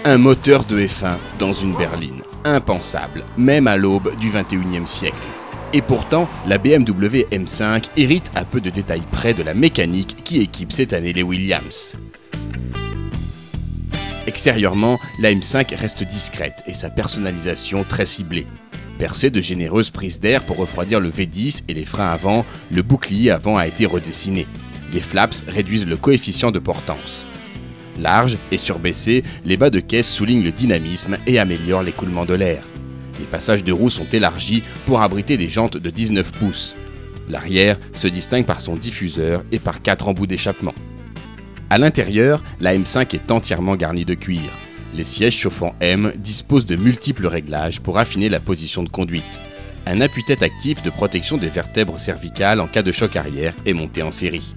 Un moteur de F1 dans une berline, impensable, même à l'aube du 21e siècle. Et pourtant, la BMW M5 hérite à peu de détails près de la mécanique qui équipe cette année les Williams. Extérieurement, la M5 reste discrète et sa personnalisation très ciblée. Percé de généreuses prises d'air pour refroidir le V10 et les freins avant, le bouclier avant a été redessiné. Les flaps réduisent le coefficient de portance. Large et surbaissé, les bas de caisse soulignent le dynamisme et améliorent l'écoulement de l'air. Les passages de roues sont élargis pour abriter des jantes de 19 pouces. L'arrière se distingue par son diffuseur et par 4 embouts d'échappement. À l'intérieur, la M5 est entièrement garnie de cuir. Les sièges chauffants M disposent de multiples réglages pour affiner la position de conduite. Un appuie-tête actif de protection des vertèbres cervicales en cas de choc arrière est monté en série.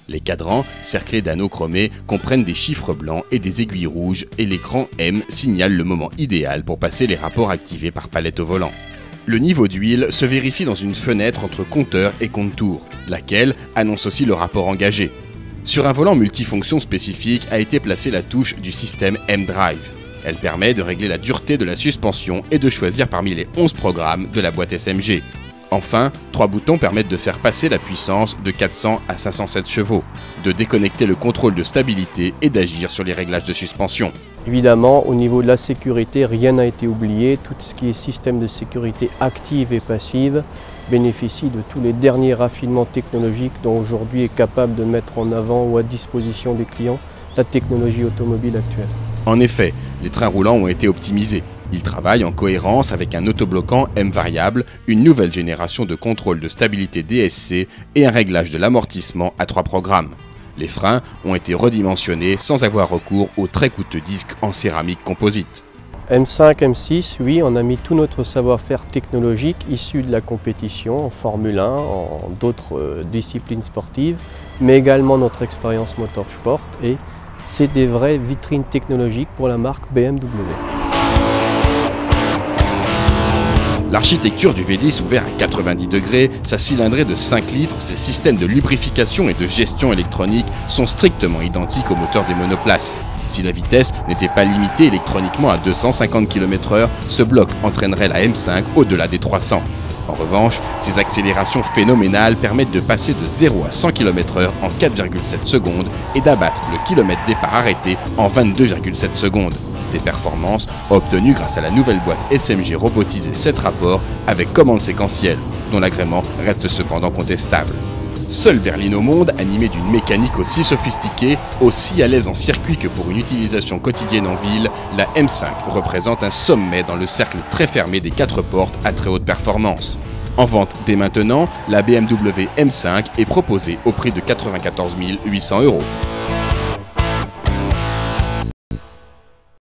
Les cadrans, cerclés d'anneaux chromés, comprennent des chiffres blancs et des aiguilles rouges et l'écran M signale le moment idéal pour passer les rapports activés par palette au volant. Le niveau d'huile se vérifie dans une fenêtre entre compteur et compte-tours, laquelle annonce aussi le rapport engagé. Sur un volant multifonction spécifique a été placée la touche du système M-Drive. Elle permet de régler la dureté de la suspension et de choisir parmi les 11 programmes de la boîte SMG. Enfin, 3 boutons permettent de faire passer la puissance de 400 à 507 chevaux, de déconnecter le contrôle de stabilité et d'agir sur les réglages de suspension. Évidemment, au niveau de la sécurité, rien n'a été oublié. Tout ce qui est système de sécurité active et passive bénéficie de tous les derniers raffinements technologiques dont aujourd'hui est capable de mettre en avant ou à disposition des clients la technologie automobile actuelle. En effet, les trains roulants ont été optimisés. Ils travaillent en cohérence avec un autobloquant M variable, une nouvelle génération de contrôle de stabilité DSC et un réglage de l'amortissement à 3 programmes. Les freins ont été redimensionnés sans avoir recours aux très coûteux disques en céramique composite. M5, M6, oui, on a mis tout notre savoir-faire technologique issu de la compétition en Formule 1, en d'autres disciplines sportives, mais également notre expérience motorsport et c'est des vraies vitrines technologiques pour la marque BMW. L'architecture du V10 ouvert à 90 degrés, sa cylindrée de 5 litres, ses systèmes de lubrification et de gestion électronique sont strictement identiques aux moteurs des monoplaces. Si la vitesse n'était pas limitée électroniquement à 250 km/h, ce bloc entraînerait la M5 au-delà des 300. En revanche, ces accélérations phénoménales permettent de passer de 0 à 100 km/h en 4,7 secondes et d'abattre le kilomètre départ arrêté en 22,7 secondes. Des performances obtenues grâce à la nouvelle boîte SMG robotisée 7 rapports avec commande séquentielle, dont l'agrément reste cependant contestable. Seule berline au monde animée d'une mécanique aussi sophistiquée, aussi à l'aise en circuit que pour une utilisation quotidienne en ville, la M5 représente un sommet dans le cercle très fermé des 4 portes à très haute performance. En vente dès maintenant, la BMW M5 est proposée au prix de 94 800 €.